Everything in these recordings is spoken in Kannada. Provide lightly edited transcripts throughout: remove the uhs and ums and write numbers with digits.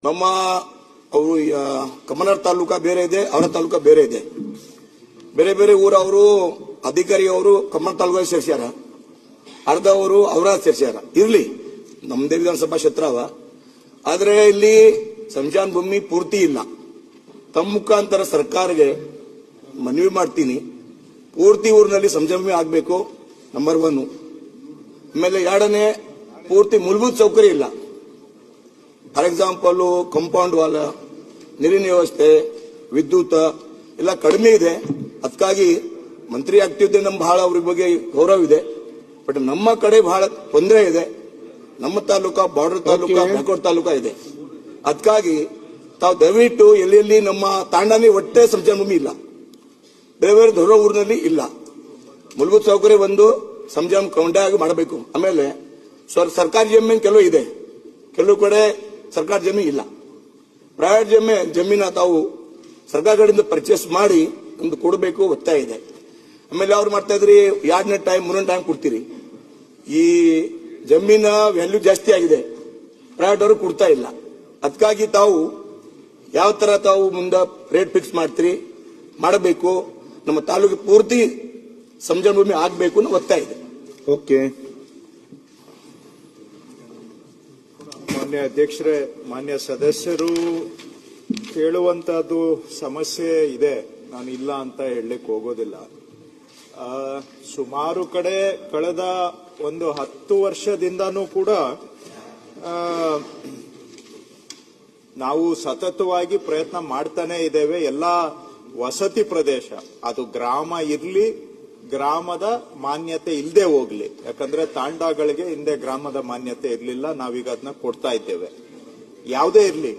ನಮ್ಮ ಅವರು ಕಮನರ್ ತಾಲೂಕಾ ಬೇರೆ ಇದೆ, ಅವರ ತಾಲೂಕಾ ಬೇರೆ ಇದೆ. ಬೇರೆ ಬೇರೆ ಊರವರು ಅಧಿಕಾರಿ ಅವರು ಕಮನರ್ ತಾಲೂಕಾ ಸೇರ್ಸ್ಯಾರ, ಅರ್ಧ ಅವರು ಅವರ ಸೇರ್ಸ್ಯಾರ. ಇರ್ಲಿ, ನಮ್ದೇ ವಿಧಾನಸಭಾ ಕ್ಷೇತ್ರ ಅವ. ಆದ್ರೆ ಇಲ್ಲಿ ಸಂಜಾನ್ ಭೂಮಿ ಪೂರ್ತಿ ಇಲ್ಲ. ತಮ್ಮ ಮುಖಾಂತರ ಸರ್ಕಾರಕ್ಕೆ ಮನವಿ ಮಾಡ್ತೀನಿ, ಪೂರ್ತಿ ಊರಿನಲ್ಲಿ ಸಂಜಾನ್ ಭೂಮಿ ಆಗಬೇಕು, ನಂಬರ್ 1. ಆಮೇಲೆ ಎರಡನೇ, ಪೂರ್ತಿ ಮೂಲಭೂತ ಸೌಕರ್ಯ ಇಲ್ಲ. ಫಾರ್ ಎಕ್ಸಾಂಪಲ್ ಕಾಂಪೌಂಡ್ ವಾಲ್, ನೀರಿನ ವ್ಯವಸ್ಥೆ, ವಿದ್ಯುತ್ ಎಲ್ಲ ಕಡಿಮೆ ಇದೆ. ಅದಕ್ಕಾಗಿ ಮಂತ್ರಿ ಆಗ್ತಿದ್ದೆ, ನಮ್ಗೆ ಬಹಳ ಅವ್ರ ಬಗ್ಗೆ ಗೌರವ ಇದೆ. ಬಟ್ ನಮ್ಮ ಕಡೆ ಬಹಳ ತೊಂದರೆ ಇದೆ. ನಮ್ಮ ತಾಲೂಕಾ ಬಾರ್ಡರ್ ತಾಲೂಕಾ, ಬ್ಯಾಕ್ವರ್ಡ್ ತಾಲೂಕಾ ಇದೆ. ಅದಕ್ಕಾಗಿ ತಾವು ದಯವಿಟ್ಟು ಎಲ್ಲೆಲ್ಲಿ ನಮ್ಮ ತಾಂಡಾನಿ ಒಟ್ಟೆ ಸಂಚಾರ ಭೂಮಿ ಇಲ್ಲ, ಬೇರೆ ಬೇರೆ ದೊಡ್ಡ ಊರಿನಲ್ಲಿ ಇಲ್ಲ. ಮೂಲಭೂತ ಸೌಕರ್ಯ ಒಂದು ಸಂಚಾರ ಕೌಂಟಾಗಿ ಮಾಡಬೇಕು. ಆಮೇಲೆ ಸರ್ಕಾರಿ ಜಮೀನು ಕೆಲವು ಇದೆ, ಕೆಲವು ಕಡೆ ಸರ್ಕಾರಿ ಜಮೀನು ಇಲ್ಲ. ಪ್ರೈವೇಟ್ ಜಮೀನ ತಾವು ಸರ್ಕಾರ ಕಡೆಯಿಂದ ಪರ್ಚೇಸ್ ಮಾಡಿ ಒಂದು ಕೊಡಬೇಕು, ಒತ್ತಾಯ ಇದೆ. ಆಮೇಲೆ ಅವ್ರು ಮಾಡ್ತಾ ಇದ್ರಿ 2ನೇ ಟೈಮ್ 3ನೇ ಟೈಮ್ ಕೊಡ್ತೀರಿ. ಈ ಜಮೀನ ವ್ಯಾಲ್ಯೂ ಜಾಸ್ತಿ ಆಗಿದೆ, ಪ್ರೈವೇಟ್ ಅವರು ಕೊಡ್ತಾ ಇಲ್ಲ. ಅದಕ್ಕಾಗಿ ತಾವು ಯಾವ ತರ ತಾವು ಮುಂದೆ ರೇಟ್ ಫಿಕ್ಸ್ ಮಾಡ್ತೀರಿ, ಮಾಡಬೇಕು. ನಮ್ಮ ತಾಲೂಕು ಪೂರ್ತಿ ಸಂಜಾನ ಭೂಮಿ ಆಗಬೇಕು ಅನ್ನೋ ಒತ್ತಾಯ ಇದೆ. ಓಕೆ, ಮಾನ್ಯ ಅಧ್ಯಕ್ಷರೇ, ಮಾನ್ಯ ಸದಸ್ಯರು ಕೇಳುವಂತಹದ್ದು ಸಮಸ್ಯೆ ಇದೆ, ನಾನು ಇಲ್ಲ ಅಂತ ಹೇಳಲಿಕ್ಕೆ ಹೋಗೋದಿಲ್ಲ. ಸುಮಾರು ಕಡೆ ಕಳೆದ ಒಂದು 10 ವರ್ಷದಿಂದನೂ ಕೂಡ ನಾವು ಸತತವಾಗಿ ಪ್ರಯತ್ನ ಮಾಡ್ತಾನೆ ಇದ್ದೇವೆ. ಎಲ್ಲ ವಸತಿ ಪ್ರದೇಶ, ಅದು ಗ್ರಾಮ ಇರ್ಲಿ, ಗ್ರಾಮದ ಮಾನ್ಯತೆ ಇಲ್ಲದೆ ಹೋಗ್ಲಿ, ಯಾಕಂದ್ರೆ ತಾಂಡಗಳಿಗೆ ಹಿಂದೆ ಗ್ರಾಮದ ಮಾನ್ಯತೆ ಇರಲಿಲ್ಲ, ನಾವೀಗ ಅದನ್ನ ಕೊಡ್ತಾ ಇದ್ದೇವೆ. ಯಾವುದೇ ಇರ್ಲಿ,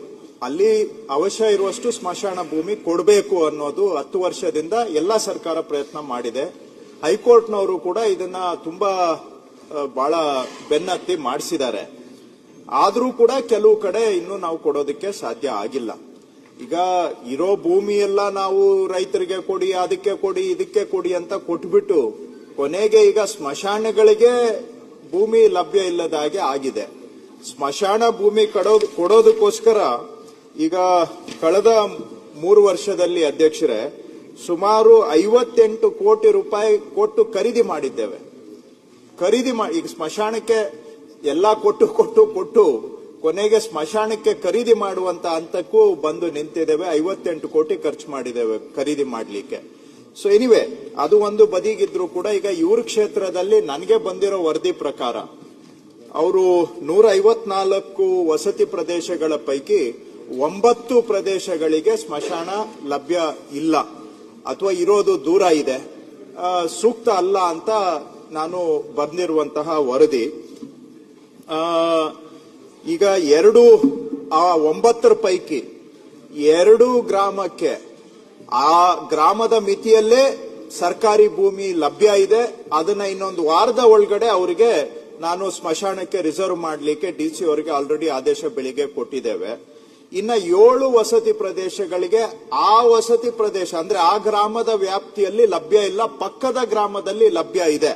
ಅಲ್ಲಿ ಅವಶ್ಯ ಇರುವಷ್ಟು ಸ್ಮಶಾನ ಭೂಮಿ ಕೊಡಬೇಕು ಅನ್ನೋದು 10 ವರ್ಷದಿಂದ ಎಲ್ಲ ಸರ್ಕಾರ ಪ್ರಯತ್ನ ಮಾಡಿದೆ. ಹೈಕೋರ್ಟ್ನವರು ಕೂಡ ಇದನ್ನ ತುಂಬಾ ಬಹಳ ಬೆನ್ನತ್ತಿ ಮಾಡಿಸಿದ್ದಾರೆ. ಆದ್ರೂ ಕೂಡ ಕೆಲವು ಕಡೆ ಇನ್ನು ನಾವು ಕೊಡೋದಕ್ಕೆ ಸಾಧ್ಯ ಆಗಿಲ್ಲ. ಈಗ ಇರೋ ಭೂಮಿ ಎಲ್ಲ ನಾವು ರೈತರಿಗೆ ಕೊಡಿ, ಅದಕ್ಕೆ ಕೊಡಿ, ಇದಕ್ಕೆ ಕೊಡಿ ಅಂತ ಕೊಟ್ಬಿಟ್ಟು ಕೊನೆಗೆ ಈಗ ಸ್ಮಶಾನಗಳಿಗೆ ಭೂಮಿ ಲಭ್ಯ ಇಲ್ಲದ ಹಾಗೆ ಆಗಿದೆ. ಸ್ಮಶಾನ ಭೂಮಿ ಕೊಡೋದಕ್ಕೋಸ್ಕರ ಈಗ ಕಳೆದ 3 ವರ್ಷದಲ್ಲಿ ಅಧ್ಯಕ್ಷರೇ ಸುಮಾರು 58 ಕೋಟಿ ರೂಪಾಯಿ ಕೊಟ್ಟು ಖರೀದಿ ಮಾಡಿದ್ದೇವೆ. ಈಗ ಸ್ಮಶಾನಕ್ಕೆ ಎಲ್ಲ ಕೊಟ್ಟು ಕೊನೆಗೆ ಸ್ಮಶಾನಕ್ಕೆ ಖರೀದಿ ಮಾಡುವಂತ ಹಂತಕ್ಕೂ ಬಂದು ನಿಂತಿದ್ದೇವೆ. 58 ಕೋಟಿ ಖರ್ಚು ಮಾಡಿದ್ದೇವೆ ಖರೀದಿ ಮಾಡಲಿಕ್ಕೆ. ಸೊ ಎನಿವೆ, ಅದು ಒಂದು ಬದಿಗಿದ್ರು ಕೂಡ ಈಗ ಇವ್ರ ಕ್ಷೇತ್ರದಲ್ಲಿ ನನಗೆ ಬಂದಿರೋ ವರದಿ ಪ್ರಕಾರ ಅವರು 154 ವಸತಿ ಪ್ರದೇಶಗಳ ಪೈಕಿ 9 ಪ್ರದೇಶಗಳಿಗೆ ಸ್ಮಶಾನ ಲಭ್ಯ ಇಲ್ಲ, ಅಥವಾ ಇರೋದು ದೂರ ಇದೆ, ಸೂಕ್ತ ಅಲ್ಲ ಅಂತ ನಾನು ಬಂದಿರುವಂತಹ ವರದಿ. ಈಗ 9 ಪೈಕಿ 2 ಗ್ರಾಮಕ್ಕೆ ಆ ಗ್ರಾಮದ ಮಿತಿಯಲ್ಲೇ ಸರ್ಕಾರಿ ಭೂಮಿ ಲಭ್ಯ ಇದೆ. ಅದನ್ನ ಇನ್ನೊಂದು ವಾರದ ಒಳಗಡೆ ಅವರಿಗೆ ನಾನು ಸ್ಮಶಾನಕ್ಕೆ ರಿಸರ್ವ್ ಮಾಡಲಿಕ್ಕೆ ಡಿಸಿ ಅವರಿಗೆ ಆಲ್ರೆಡಿ ಆದೇಶ ಬೆಳಿಗ್ಗೆ ಕೊಟ್ಟಿದ್ದೇವೆ. ಇನ್ನ 7 ವಸತಿ ಪ್ರದೇಶಗಳಿಗೆ ಆ ವಸತಿ ಪ್ರದೇಶ ಅಂದ್ರೆ ಆ ಗ್ರಾಮದ ವ್ಯಾಪ್ತಿಯಲ್ಲಿ ಲಭ್ಯ ಇಲ್ಲ, ಪಕ್ಕದ ಗ್ರಾಮದಲ್ಲಿ ಲಭ್ಯ ಇದೆ.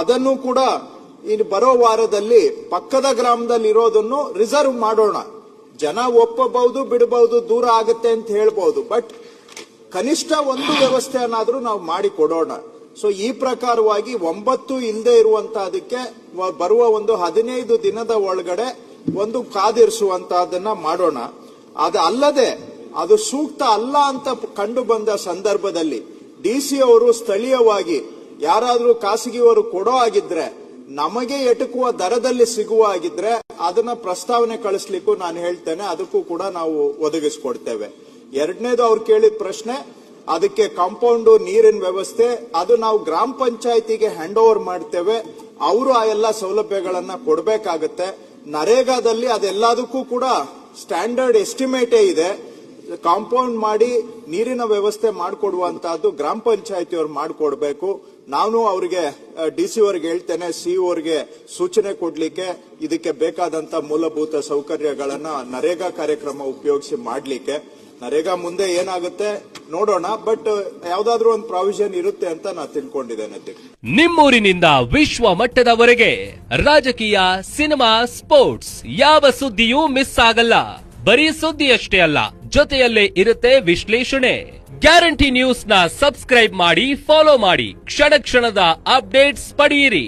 ಅದನ್ನು ಕೂಡ ಇನ್ನು ಬರೋ ವಾರದಲ್ಲಿ ಪಕ್ಕದ ಗ್ರಾಮದಲ್ಲಿ ಇರೋದನ್ನು ರಿಸರ್ವ್ ಮಾಡೋಣ. ಜನ ಒಪ್ಪಬಹುದು, ಬಿಡಬಹುದು, ದೂರ ಆಗುತ್ತೆ ಅಂತ ಹೇಳ್ಬಹುದು, ಬಟ್ ಕನಿಷ್ಠ ಒಂದು ವ್ಯವಸ್ಥೆಯನ್ನಾದ್ರೂ ನಾವು ಮಾಡಿ ಕೊಡೋಣ. ಸೊ ಈ ಪ್ರಕಾರವಾಗಿ 9 ಇಲ್ಲದೆ ಇರುವಂತಹದಕ್ಕೆ ಬರುವ ಒಂದು 15 ದಿನದ ಒಳಗಡೆ ಒಂದು ಕಾದಿರಿಸುವಂತಹದನ್ನ ಮಾಡೋಣ. ಅದು ಅಲ್ಲದೆ ಅದು ಸೂಕ್ತ ಅಲ್ಲ ಅಂತ ಕಂಡು ಬಂದ ಸಂದರ್ಭದಲ್ಲಿ ಡಿಸಿ ಅವರು ಸ್ಥಳೀಯವಾಗಿ ಯಾರಾದ್ರೂ ಖಾಸಗಿಯವರು ಕೊಡೋ ಆಗಿದ್ರೆ, ನಮಗೆ ಎಟುಕುವ ದರದಲ್ಲಿ ಸಿಗುವ ಆಗಿದ್ರೆ ಅದನ್ನ ಪ್ರಸ್ತಾವನೆ ಕಳಿಸ್ಲಿಕ್ಕೂ ನಾನು ಹೇಳ್ತೇನೆ, ಅದಕ್ಕೂ ಕೂಡ ನಾವು ಒದಗಿಸ್ಕೊಡ್ತೇವೆ. ಎರಡನೇದು ಅವ್ರು ಕೇಳಿದ ಪ್ರಶ್ನೆ, ಅದಕ್ಕೆ ಕಾಂಪೌಂಡ್, ನೀರಿನ ವ್ಯವಸ್ಥೆ, ಅದು ನಾವು ಗ್ರಾಮ ಪಂಚಾಯತಿಗೆ ಹ್ಯಾಂಡ್ ಓವರ್ ಮಾಡ್ತೇವೆ. ಅವರು ಆ ಎಲ್ಲ ಸೌಲಭ್ಯಗಳನ್ನ ಕೊಡಬೇಕಾಗತ್ತೆ. ನರೇಗಾದಲ್ಲಿ ಅದೆಲ್ಲದಕ್ಕೂ ಕೂಡ ಸ್ಟ್ಯಾಂಡರ್ಡ್ ಎಸ್ಟಿಮೇಟೇ ಇದೆ. ಕಾಂಪೌಂಡ್ ಮಾಡಿ ನೀರಿನ ವ್ಯವಸ್ಥೆ ಮಾಡಿಕೊಡುವಂತಹದ್ದು ಗ್ರಾಮ ಪಂಚಾಯತಿಯವರು ಮಾಡಿಕೊಡ್ಬೇಕು. ನಾನು ಅವರಿಗೆ ಡಿಸಿ ಅವರಿಗೆ ಹೇಳ್ತೇನೆ, ಸಿಇಒ ಅವರಿಗೆ ಸೂಚನೆ ಕೊಡ್ಲಿಕ್ಕೆ ಇದಕ್ಕೆ ಬೇಕಾದಂತ ಮೂಲಭೂತ ಸೌಕರ್ಯಗಳನ್ನ ನರೇಗಾ ಕಾರ್ಯಕ್ರಮ ಉಪಯೋಗಿಸಿ ಮಾಡ್ಲಿಕ್ಕೆ. ನರೇಗಾ ಮುಂದೆ ಏನಾಗುತ್ತೆ ನೋಡೋಣ, ಬಟ್ ಯಾವ್ದಾದ್ರು ಒಂದು ಪ್ರಾವಿಷನ್ ಇರುತ್ತೆ ಅಂತ ನಾನು ತಿಳ್ಕೊಂಡಿದ್ದೇನೆ. ನಿಮ್ಮೂರಿನಿಂದ ವಿಶ್ವ ಮಟ್ಟದವರೆಗೆ ರಾಜಕೀಯ, ಸಿನಿಮಾ, ಸ್ಪೋರ್ಟ್ಸ್ ಯಾವ ಸುದ್ದಿಯೂ ಮಿಸ್ ಆಗಲ್ಲ. ಬರೀ ಸುದ್ದಿಯಷ್ಟೇ ಅಲ್ಲ, ಜೊತೆಯಲ್ಲೇ ಇರುತ್ತೆ ವಿಶ್ಲೇಷಣೆ. ಗ್ಯಾರಂಟಿ ನ್ಯೂಸ್ ನ ಸಬ್ಸ್ಕ್ರೈಬ್ ಮಾಡಿ, ಫಾಲೋ ಮಾಡಿ, ಕ್ಷಣ ಕ್ಷಣದ ಅಪ್ಡೇಟ್ಸ್ ಪಡೆಯಿರಿ.